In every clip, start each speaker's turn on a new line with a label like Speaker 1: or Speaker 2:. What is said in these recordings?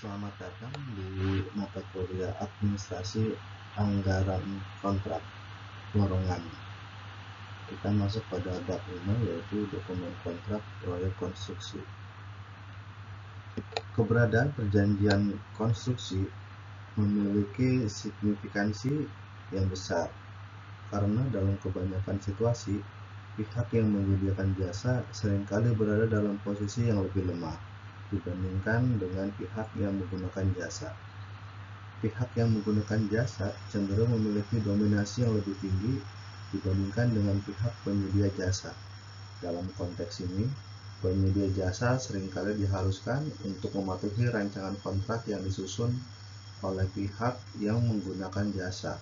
Speaker 1: Selamat datang di mata kuliah Administrasi Anggaran Kontrak Borongan. Kita masuk pada bab 5, yaitu dokumen kontrak proyek konstruksi. Keberadaan perjanjian konstruksi memiliki signifikansi yang besar karena dalam kebanyakan situasi pihak yang menyediakan jasa seringkali berada dalam posisi yang lebih lemah dibandingkan dengan pihak yang menggunakan jasa. Pihak yang menggunakan jasa cenderung memiliki dominasi yang lebih tinggi dibandingkan dengan pihak penyedia jasa. Dalam konteks ini, penyedia jasa seringkali diharuskan untuk mematuhi rancangan kontrak yang disusun oleh pihak yang menggunakan jasa.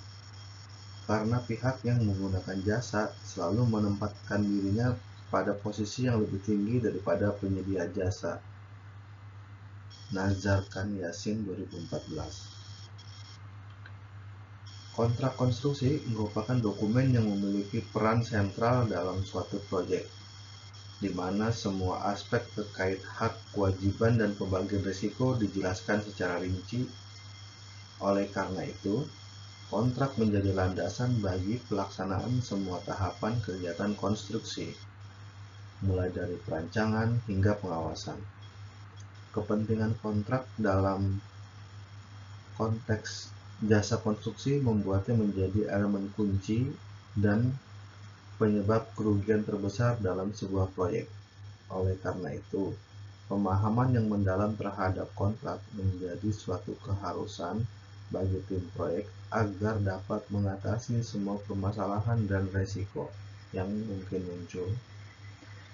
Speaker 1: Karena pihak yang menggunakan jasa selalu menempatkan dirinya pada posisi yang lebih tinggi daripada penyedia jasa. Nazarkan Yassin 2014. Kontrak konstruksi merupakan dokumen yang memiliki peran sentral dalam suatu proyek, di mana semua aspek terkait hak, kewajiban, dan pembagian risiko dijelaskan secara rinci. Oleh karena itu, kontrak menjadi landasan bagi pelaksanaan semua tahapan kegiatan konstruksi, mulai dari perancangan hingga pengawasan. Kepentingan kontrak dalam konteks jasa konstruksi membuatnya menjadi elemen kunci dan penyebab kerugian terbesar dalam sebuah proyek. Oleh karena itu, pemahaman yang mendalam terhadap kontrak menjadi suatu keharusan bagi tim proyek agar dapat mengatasi semua permasalahan dan risiko yang mungkin muncul,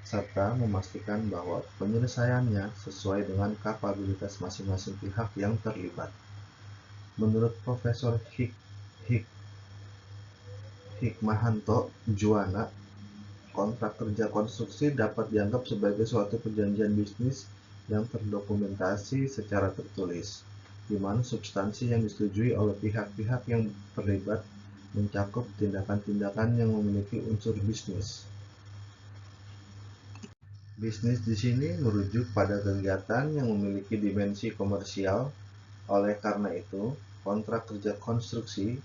Speaker 1: serta memastikan bahwa penyelesaiannya sesuai dengan kapabilitas masing-masing pihak yang terlibat. Menurut Profesor Hikmahanto Juwana, kontrak kerja konstruksi dapat dianggap sebagai suatu perjanjian bisnis yang terdokumentasi secara tertulis, di mana substansi yang disetujui oleh pihak-pihak yang terlibat mencakup tindakan-tindakan yang memiliki unsur bisnis. Bisnis di sini merujuk pada kegiatan yang memiliki dimensi komersial. Oleh karena itu, kontrak kerja konstruksi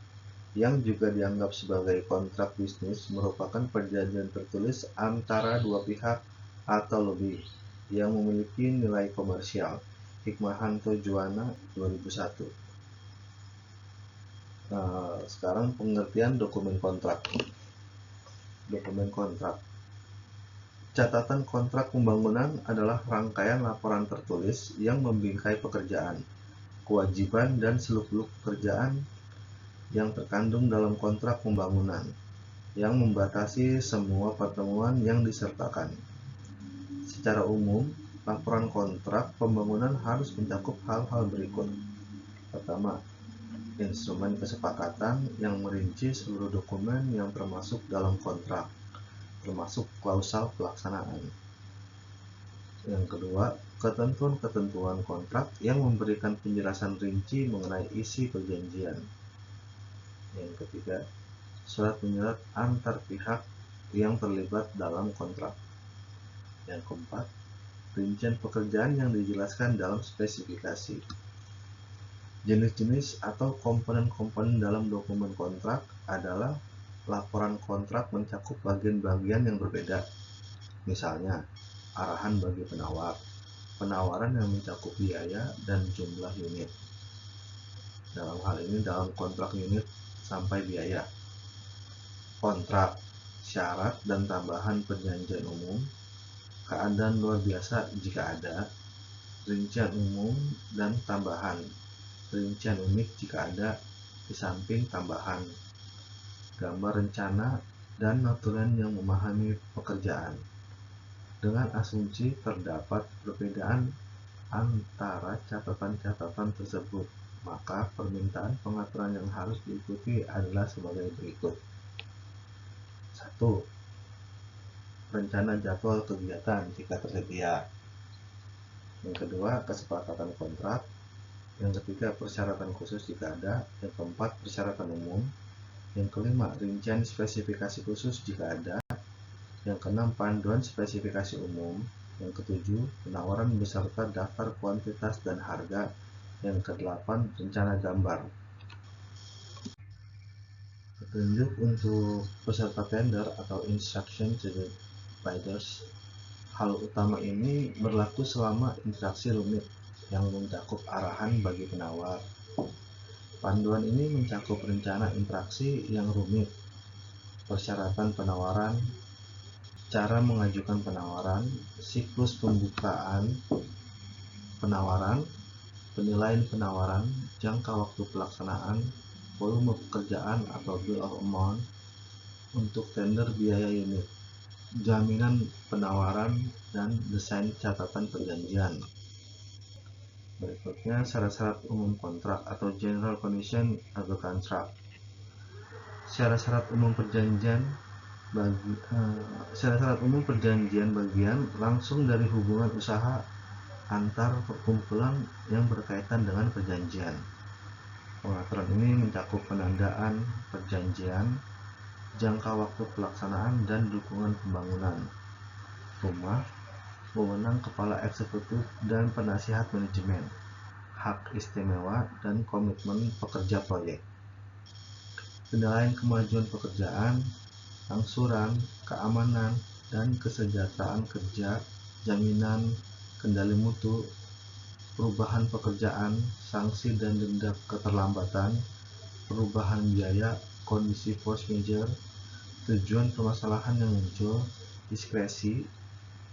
Speaker 1: yang juga dianggap sebagai kontrak bisnis merupakan perjanjian tertulis antara dua pihak atau lebih yang memiliki nilai komersial. Hikmahanto Juwana 2001. Sekarang pengertian dokumen kontrak. Dokumen kontrak. Catatan kontrak pembangunan adalah rangkaian laporan tertulis yang membingkai pekerjaan, kewajiban, dan seluk-beluk pekerjaan yang terkandung dalam kontrak pembangunan, yang membatasi semua pertemuan yang disertakan. Secara umum, laporan kontrak pembangunan harus mencakup hal-hal berikut. Pertama, instrumen kesepakatan yang merinci seluruh dokumen yang termasuk dalam kontrak, termasuk klausal pelaksanaan. Yang kedua, ketentuan-ketentuan kontrak yang memberikan penjelasan rinci mengenai isi perjanjian. Yang ketiga, surat menyurat antar pihak yang terlibat dalam kontrak. Yang keempat, rincian pekerjaan yang dijelaskan dalam spesifikasi. Jenis-jenis atau komponen-komponen dalam dokumen kontrak adalah laporan kontrak mencakup bagian-bagian yang berbeda. Misalnya, arahan bagi penawar, penawaran yang mencakup biaya dan jumlah unit. Dalam hal ini dalam kontrak unit sampai biaya. Kontrak, syarat dan tambahan perjanjian umum, keadaan luar biasa jika ada, rincian umum dan tambahan, rincian unik jika ada, di samping tambahan, gambar rencana, dan notulen yang memahami pekerjaan. Dengan asumsi terdapat perbedaan antara catatan-catatan tersebut, maka permintaan pengaturan yang harus diikuti adalah sebagai berikut. 1. Rencana jadwal kegiatan jika tersedia. Yang kedua, kesepakatan kontrak. Yang ketiga, persyaratan khusus jika ada. Yang keempat, persyaratan umum. Yang kelima, rincian spesifikasi khusus jika ada. Yang keenam, panduan spesifikasi umum. Yang ketujuh, penawaran beserta daftar kuantitas dan harga. Yang kedelapan, rencana gambar. Petunjuk untuk peserta tender atau instruction to the bidders. Hal utama ini berlaku selama interaksi rumit yang mencakup arahan bagi penawar. Panduan ini mencakup rencana interaksi yang rumit, persyaratan penawaran, cara mengajukan penawaran, siklus pembukaan penawaran, penilaian penawaran, jangka waktu pelaksanaan, volume pekerjaan atau bill of amount untuk tender biaya unit, jaminan penawaran, dan desain catatan perjanjian. Berikutnya, syarat-syarat umum kontrak atau general condition of the contract. Syarat-syarat umum perjanjian bagian langsung dari hubungan usaha antar perkumpulan yang berkaitan dengan perjanjian. Pengaturan ini mencakup penandaan perjanjian, jangka waktu pelaksanaan, dan dukungan pembangunan rumah, wewenang kepala eksekutif dan penasihat manajemen, hak istimewa dan komitmen pekerja proyek, penilaian kemajuan pekerjaan, angsuran, keamanan, dan kesejahteraan kerja, jaminan, kendali mutu, perubahan pekerjaan, sanksi dan denda keterlambatan, perubahan biaya, kondisi force majeure, tujuan permasalahan yang muncul, diskresi,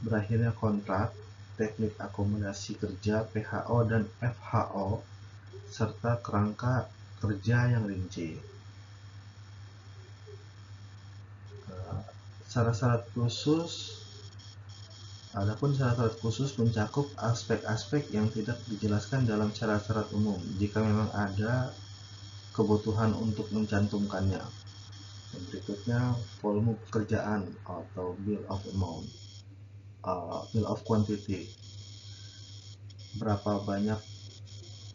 Speaker 1: berakhirnya kontrak, teknik akomodasi kerja PHO dan FHO, serta kerangka kerja yang rinci. Syarat-syarat khusus. Adapun syarat-syarat khusus mencakup aspek-aspek yang tidak dijelaskan dalam syarat-syarat umum jika memang ada kebutuhan untuk mencantumkannya. Berikutnya, volume pekerjaan atau bill of amount, bill of quantity. Berapa banyak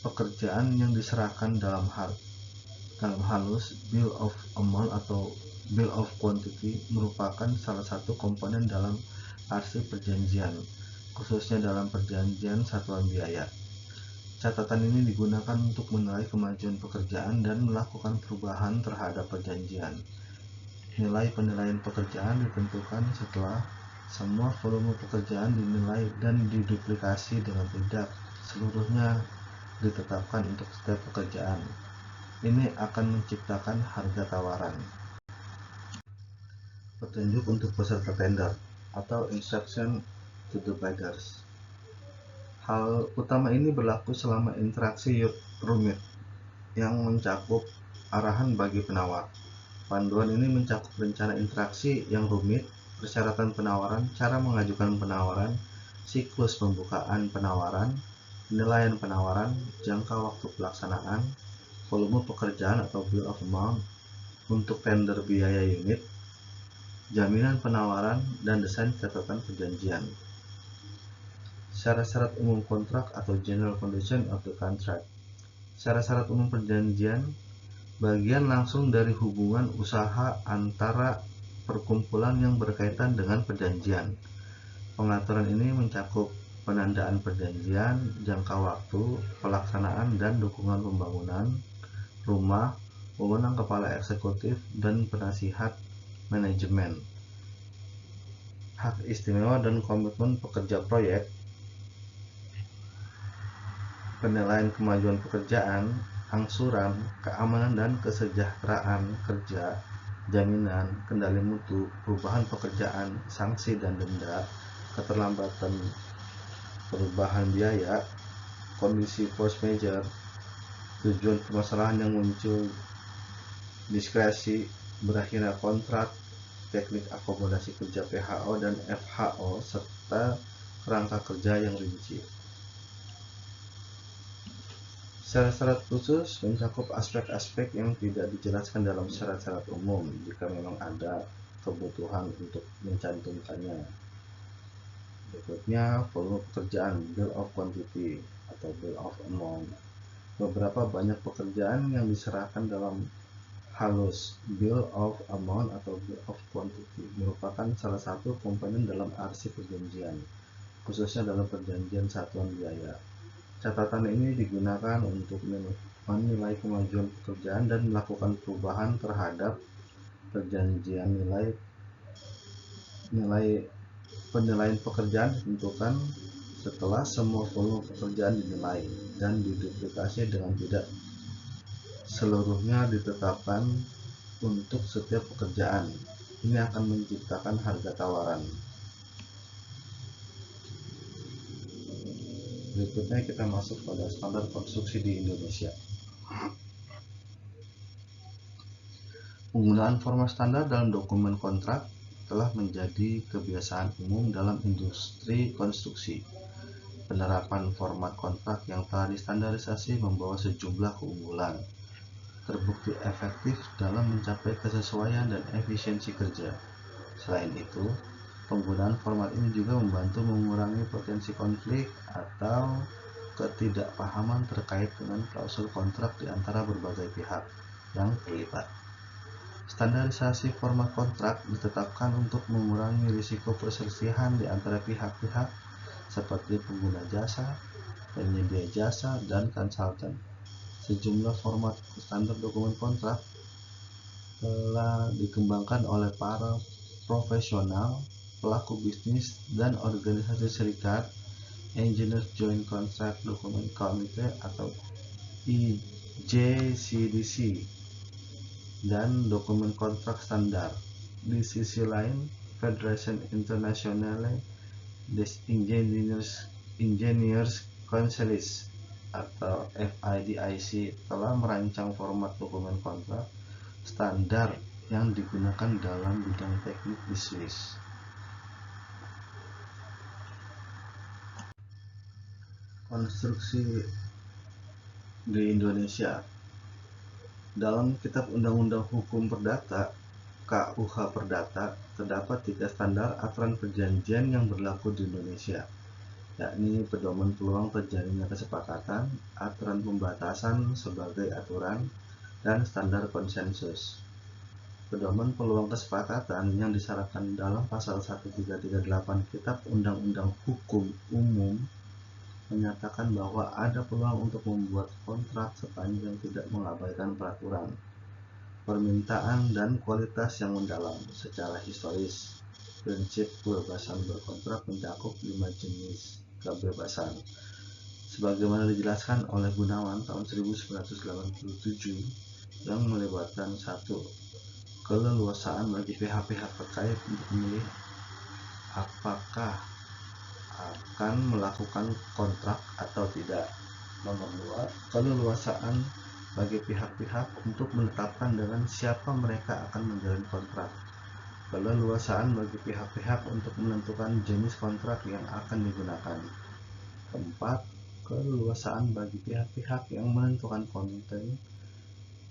Speaker 1: pekerjaan yang diserahkan dalam halus. Bill of amount atau bill of quantity merupakan salah satu komponen dalam arsip perjanjian, khususnya dalam perjanjian satuan biaya. Catatan ini digunakan untuk menilai kemajuan pekerjaan dan melakukan perubahan terhadap perjanjian. Nilai penilaian pekerjaan ditentukan setelah semua volume pekerjaan dinilai dan diduplikasi dengan tidak seluruhnya ditetapkan untuk setiap pekerjaan. Ini akan menciptakan harga tawaran. Petunjuk untuk peserta tender atau instruction to the bidders. Hal utama ini berlaku selama interaksi rumit yang mencakup arahan bagi penawar. Panduan ini mencakup rencana interaksi yang rumit, persyaratan penawaran, cara mengajukan penawaran, siklus pembukaan penawaran, penilaian penawaran, jangka waktu pelaksanaan, volume pekerjaan atau bill of amount untuk tender biaya unit, jaminan penawaran, dan desain catatan perjanjian. Syarat-syarat umum kontrak atau general condition of the contract. Syarat-syarat umum perjanjian bagian langsung dari hubungan usaha antara perkumpulan yang berkaitan dengan perjanjian. Pengaturan ini mencakup penandaan perjanjian, jangka waktu, pelaksanaan dan dukungan pembangunan rumah, wewenang kepala eksekutif dan penasihat manajemen, hak istimewa dan komitmen pekerja proyek, penilaian kemajuan pekerjaan, angsuran, keamanan dan kesejahteraan kerja, jaminan, kendali mutu, perubahan pekerjaan, sanksi dan denda, keterlambatan, perubahan biaya, kondisi force majeure, tujuan permasalahan yang muncul, diskresi, berakhirnya kontrak, teknik akomodasi kerja PHO dan FHO, serta kerangka kerja yang rinci. Syarat-syarat khusus mencakup aspek-aspek yang tidak dijelaskan dalam syarat-syarat umum jika memang ada kebutuhan untuk mencantumkannya. Berikutnya, volume pekerjaan, bill of quantity atau bill of amount. Beberapa banyak pekerjaan yang diserahkan dalam halus. Bill of amount atau bill of quantity merupakan salah satu komponen dalam arsip perjanjian, khususnya dalam perjanjian satuan biaya. Catatan ini digunakan untuk menilai kemajuan pekerjaan dan melakukan perubahan terhadap perjanjian penilaian pekerjaan ditentukan setelah semua volume pekerjaan dinilai dan diduplikasi dengan tidak seluruhnya ditetapkan untuk setiap pekerjaan. Ini akan menciptakan harga tawaran. Berikutnya kita masuk pada standar konstruksi di Indonesia. Penggunaan format standar dalam dokumen kontrak telah menjadi kebiasaan umum dalam industri konstruksi. Penerapan format kontrak yang telah distandarisasi membawa sejumlah keunggulan, terbukti efektif dalam mencapai kesesuaian dan efisiensi kerja. Selain itu, penggunaan format ini juga membantu mengurangi potensi konflik atau ketidakpahaman terkait dengan klausul kontrak di antara berbagai pihak yang terlibat. Standarisasi format kontrak ditetapkan untuk mengurangi risiko perselisihan di antara pihak-pihak seperti pengguna jasa, penyedia jasa, dan konsultan. Sejumlah format standar dokumen kontrak telah dikembangkan oleh para profesional, pelaku bisnis, dan organisasi serikat. Engineers Joint Contract Document Committee atau EJCDC dan dokumen kontrak standar. Di sisi lain, Federation Internationale des Ingenieurs Councils atau FIDIC telah merancang format dokumen kontrak standar yang digunakan dalam bidang teknik di Swiss. Konstruksi di Indonesia. Dalam Kitab Undang-Undang Hukum Perdata (KUH Perdata) terdapat 3 standar aturan perjanjian yang berlaku di Indonesia, yakni pedoman peluang terjadinya kesepakatan, aturan pembatasan sebagai aturan, dan standar konsensus. Pedoman peluang kesepakatan yang disyaratkan dalam pasal 1338 Kitab Undang-Undang Hukum Umum menyatakan bahwa ada peluang untuk membuat kontrak sepanjang tidak mengabaikan peraturan, permintaan, dan kualitas yang mendalam. Secara historis, prinsip kebebasan berkontrak mencakup 5 jenis kebebasan, sebagaimana dijelaskan oleh Gunawan tahun 1987, yang melibatkan 1. Keleluasaan bagi pihak-pihak terkait untuk memilih apakah akan melakukan kontrak atau tidak. Nomor 2, keleluasaan bagi pihak-pihak untuk menetapkan dengan siapa mereka akan menjalin kontrak. Keleluasaan bagi pihak-pihak untuk menentukan jenis kontrak yang akan digunakan. 4, keleluasaan bagi pihak-pihak yang menentukan konten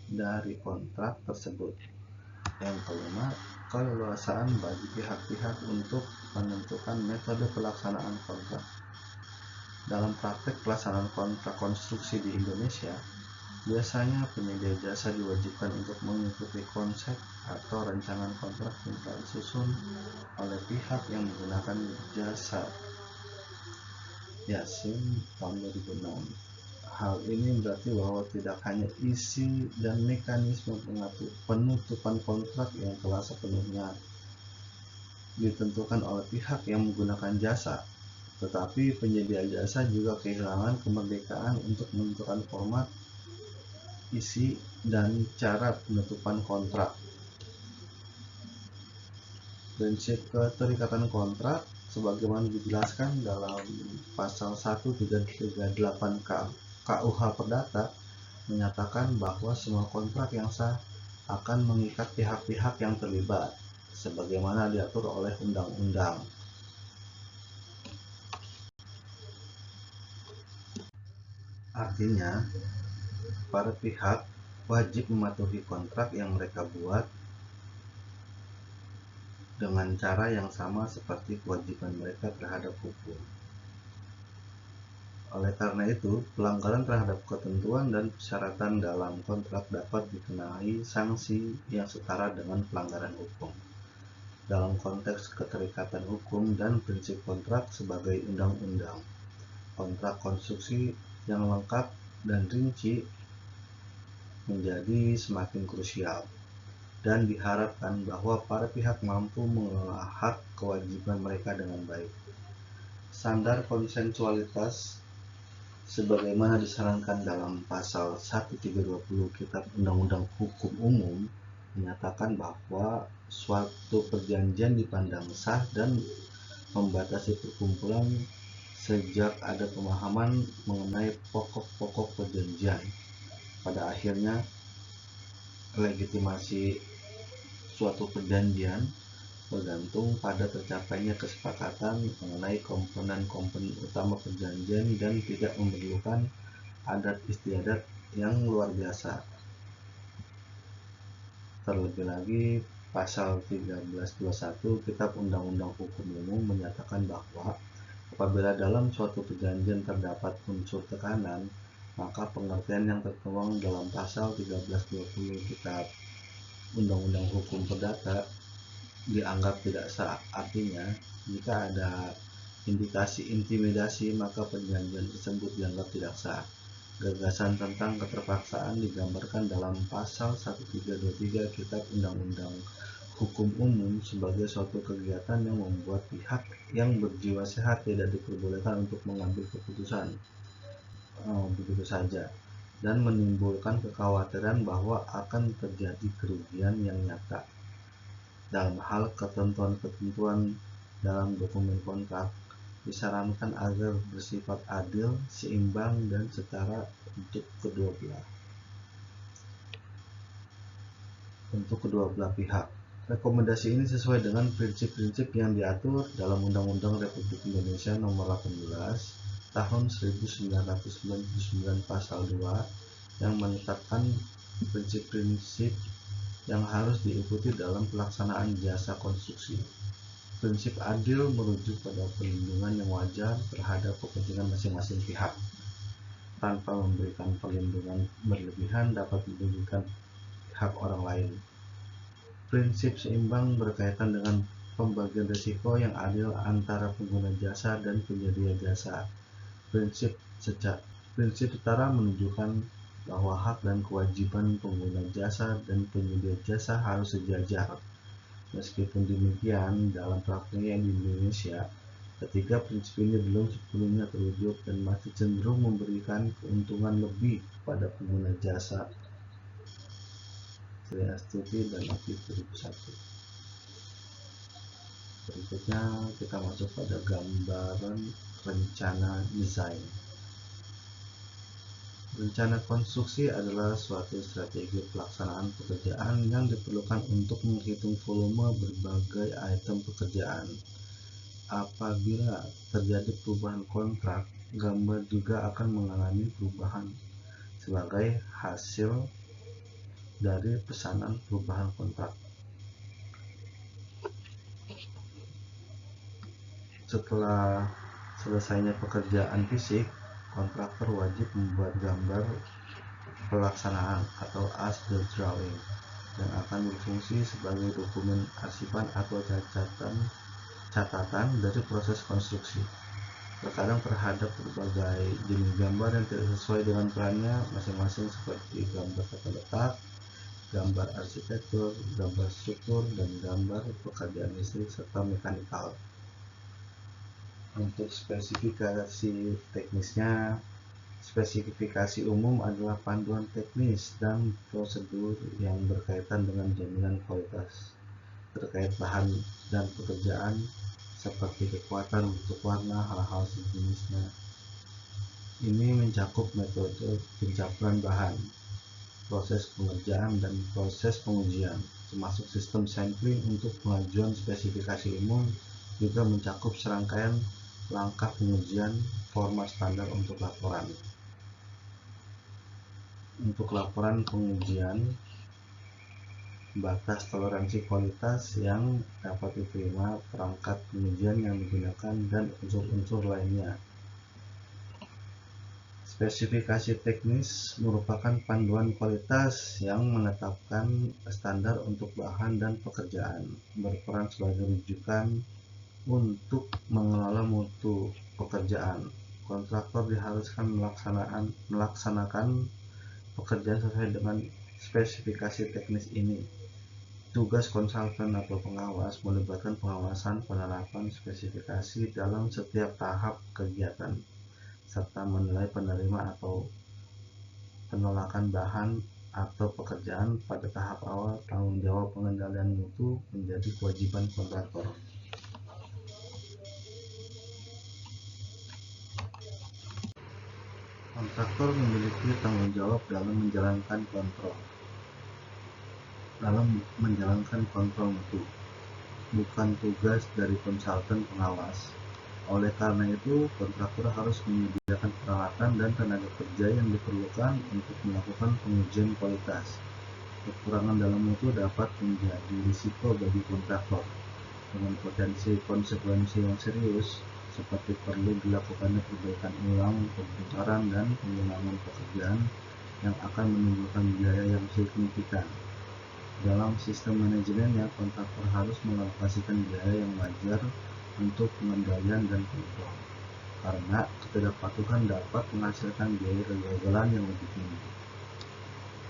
Speaker 1: dari kontrak tersebut. Yang kelima, keleluasaan bagi pihak-pihak untuk menentukan metode pelaksanaan kontrak. Dalam praktek pelaksanaan kontrak konstruksi di Indonesia, biasanya penyedia jasa diwajibkan untuk mengikuti konsep atau rancangan kontrak yang telah disusun oleh pihak yang menggunakan jasa. Yasin tahun 2006. Hal ini berarti bahwa tidak hanya isi dan mekanisme penutupan kontrak yang telah sepenuhnya ditentukan oleh pihak yang menggunakan jasa, tetapi penyedia jasa juga kehilangan kemerdekaan untuk menentukan format, isi, dan cara penutupan kontrak. Prinsip keterikatan kontrak sebagaimana dijelaskan dalam pasal 1338 KUH Perdata menyatakan bahwa semua kontrak yang sah akan mengikat pihak-pihak yang terlibat sebagaimana diatur oleh undang-undang. Artinya, para pihak wajib mematuhi kontrak yang mereka buat dengan cara yang sama seperti kewajiban mereka terhadap hukum. Oleh karena itu, pelanggaran terhadap ketentuan dan persyaratan dalam kontrak dapat dikenai sanksi yang setara dengan pelanggaran hukum. Dalam konteks keterikatan hukum dan prinsip kontrak sebagai undang-undang, kontrak konstruksi yang lengkap dan rinci menjadi semakin krusial, dan diharapkan bahwa para pihak mampu mengelola hak kewajiban mereka dengan baik. Standar konsensualitas sebagaimana disarankan dalam pasal 1320 Kitab Undang-Undang Hukum Umum menyatakan bahwa suatu perjanjian dipandang sah dan membatasi perkumpulan sejak ada pemahaman mengenai pokok-pokok perjanjian. Pada akhirnya, legitimasi suatu perjanjian bergantung pada tercapainya kesepakatan mengenai komponen-komponen utama perjanjian dan tidak memerlukan adat istiadat yang luar biasa. Terlebih lagi, pasal 1321 Kitab Undang-Undang Hukum Umum menyatakan bahwa apabila dalam suatu perjanjian terdapat unsur tekanan, maka pengertian yang tertuang dalam pasal 1320 Kitab Undang-Undang Hukum Perdata dianggap tidak sah. Artinya, jika ada indikasi intimidasi, maka perjanjian tersebut dianggap tidak sah. Gagasan tentang keterpaksaan digambarkan dalam pasal 1323 Kitab Undang-Undang Hukum Umum sebagai suatu kegiatan yang membuat pihak yang berjiwa sehat tidak diperbolehkan untuk mengambil keputusan begitu saja, dan menimbulkan kekhawatiran bahwa akan terjadi kerugian yang nyata. Dalam hal ketentuan-ketentuan dalam dokumen kontrak, disarankan agar bersifat adil, seimbang, dan setara untuk kedua belah pihak. Rekomendasi ini sesuai dengan prinsip-prinsip yang diatur dalam Undang-Undang Republik Indonesia Nomor 18 Tahun 1999 Pasal 2 yang menetapkan prinsip-prinsip yang harus diikuti dalam pelaksanaan jasa konstruksi. Prinsip adil merujuk pada perlindungan yang wajar terhadap kepentingan masing-masing pihak, tanpa memberikan perlindungan berlebihan dapat merugikan hak orang lain. Prinsip seimbang berkaitan dengan pembagian risiko yang adil antara pengguna jasa dan penyedia jasa. Prinsip setara menunjukkan bahwa hak dan kewajiban pengguna jasa dan penyedia jasa harus sejajar. Meskipun demikian, dalam praktiknya di Indonesia, ketiga prinsip ini belum sepenuhnya terwujud dan masih cenderung memberikan keuntungan lebih kepada pengguna jasa. Sri Astuti dan Aktif 2001. Berikutnya kita masuk pada gambaran rencana desain. Rencana konstruksi adalah suatu strategi pelaksanaan pekerjaan yang diperlukan untuk menghitung volume berbagai item pekerjaan. Apabila terjadi perubahan kontrak, gambar juga akan mengalami perubahan sebagai hasil dari pesanan perubahan kontrak. Setelah selesainya pekerjaan fisik, kontraktor wajib membuat gambar pelaksanaan atau as-built drawing yang akan berfungsi sebagai dokumen arsipan atau catatan dari proses konstruksi. Terkadang terhadap berbagai jenis gambar yang tidak sesuai dengan perannya masing-masing seperti gambar tata letak, gambar arsitektur, gambar struktur, dan gambar pekerjaan listrik serta mekanikal. Untuk spesifikasi teknisnya, spesifikasi umum adalah panduan teknis dan prosedur yang berkaitan dengan jaminan kualitas terkait bahan dan pekerjaan seperti kekuatan, bentuk warna, hal-hal sejenisnya. Ini mencakup metode pencapaian bahan, proses pengerjaan, dan proses pengujian, termasuk sistem sampling. Untuk pengajuan spesifikasi umum juga mencakup serangkaian langkah pengujian format standar untuk laporan. Untuk laporan pengujian, batas toleransi kualitas yang dapat diterima, perangkat pengujian yang digunakan, dan unsur-unsur lainnya. Spesifikasi teknis merupakan panduan kualitas yang menetapkan standar untuk bahan dan pekerjaan, berperan sebagai rujukan untuk mengelola mutu pekerjaan, kontraktor diharuskan melaksanakan pekerjaan sesuai dengan spesifikasi teknis ini. Tugas konsultan atau pengawas melibatkan pengawasan penerapan spesifikasi dalam setiap tahap kegiatan, serta menilai penerima atau penolakan bahan atau pekerjaan pada tahap awal. Tanggung jawab pengendalian mutu menjadi kewajiban kontraktor. Kontraktor memiliki tanggung jawab dalam menjalankan kontrol mutu, bukan tugas dari konsultan pengawas. Oleh karena itu, kontraktor harus menyediakan peralatan dan tenaga kerja yang diperlukan untuk melakukan pengujian kualitas. Kekurangan dalam mutu dapat menjadi risiko bagi kontraktor, dengan potensi konsekuensi yang serius, seperti perlu dilakukannya perbaikan ulang, pembongkaran, dan pengulangan pekerjaan yang akan menimbulkan biaya yang signifikan. Dalam sistem manajemennya, kontraktor harus mengalokasikan biaya yang wajar untuk pengendalian dan kontrol, karena ketidakpatuhan dapat menghasilkan biaya kegagalan yang lebih tinggi.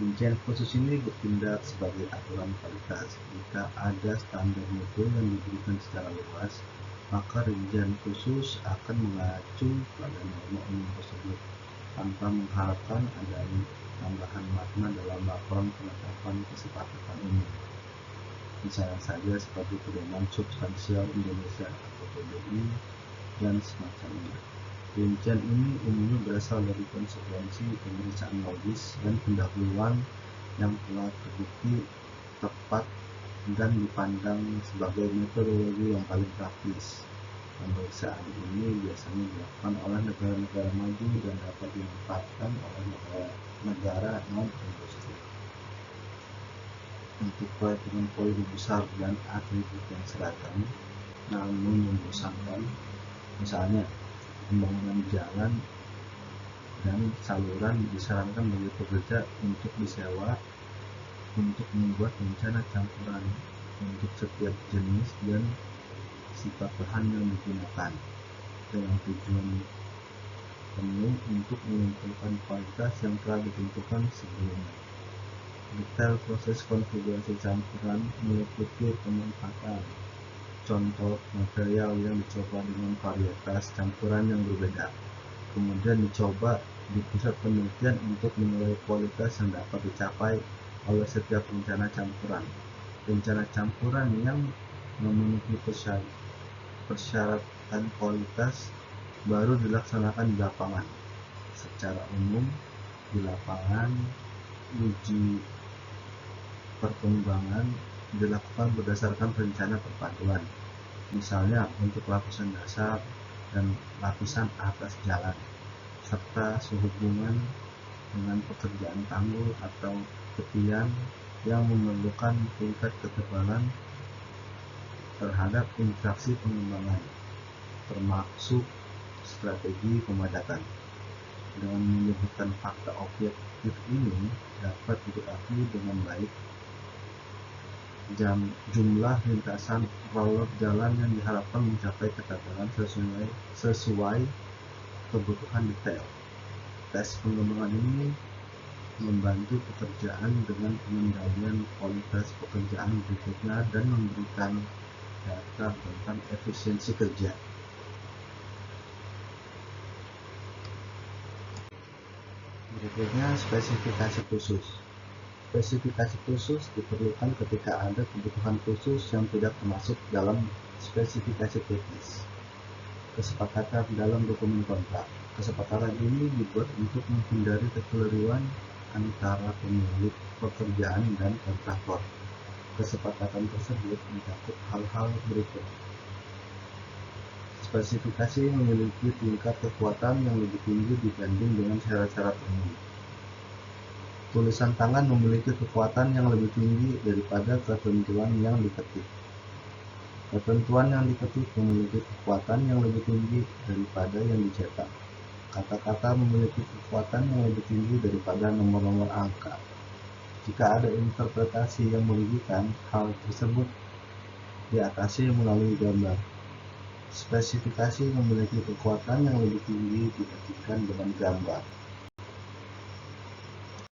Speaker 1: Rincian khusus ini bertindak sebagai aturan kualitas. Jika ada standar mutu yang diberikan secara luas, maka rincian khusus akan mengacu pada norma umum tersebut, tanpa mengharapkan adanya tambahan makna dalam laporan penetapan kesepakatan umum. Misalnya saja seperti pedoman substansial Indonesia atau PBI dan semacamnya. Rincian ini umumnya berasal dari konsekuensi pemeriksaan logis dan pendahuluan yang telah terbukti tepat dan dipandang sebagai metodologi yang paling praktis. Pemeriksaan ini biasanya dilakukan oleh negara-negara maju dan dapat dimanfaatkan oleh negara non-industri. Untuk proyek dengan volume besar dan atribut yang seragam namun membosankan, misalnya pembangunan jalan dan saluran, disarankan bagi pekerja untuk disewa untuk membuat rencana campuran untuk setiap jenis dan sifat bahan yang digunakan, dengan tujuan penuh untuk mengumpulkan kualitas yang telah ditentukan sebelumnya. Detail proses konfigurasi campuran meliputi pemanfaatan contoh material yang dicoba dengan varietas campuran yang berbeda, kemudian dicoba di pusat penelitian untuk menilai kualitas yang dapat dicapai oleh setiap rencana campuran. Rencana campuran yang memenuhi persyaratan kualitas baru dilaksanakan di lapangan. Secara umum, di lapangan, uji perkembangan dilakukan berdasarkan rencana perpaduan, misalnya untuk lapisan dasar dan lapisan atas jalan, serta sehubungan dengan pekerjaan tanggul atau tepian yang memerlukan tingkat ketebalan terhadap interaksi pengembangan, termasuk strategi pemadatan. Dengan menyebutkan fakta objektif ini, dapat diketahui dengan baik jumlah lintasan roller jalan yang diharapkan mencapai ketebalan sesuai kebutuhan detail. Tes pengembangan ini membantu pekerjaan dengan pengendalian kualitas pekerjaan berikutnya dan memberikan data tentang efisiensi kerja. Berikutnya, spesifikasi khusus. Spesifikasi khusus diperlukan ketika ada kebutuhan khusus yang tidak termasuk dalam spesifikasi teknis. Kesepakatan dalam dokumen kontrak. Kesepakatan ini dibuat untuk menghindari kekeliruan antara pemilik pekerjaan dan kontraktor. Kesepakatan tersebut mencakup hal-hal berikut. Spesifikasi memiliki tingkat kekuatan yang lebih tinggi dibanding dengan syarat-syarat umum. Tulisan tangan memiliki kekuatan yang lebih tinggi daripada ketentuan yang diketik. Ketentuan yang diketik memiliki kekuatan yang lebih tinggi daripada yang dicetak. Kata-kata memiliki kekuatan yang lebih tinggi daripada nomor-nomor angka. Jika ada interpretasi yang merugikan, hal tersebut diatasi melalui gambar. Spesifikasi memiliki kekuatan yang lebih tinggi dibandingkan dengan gambar.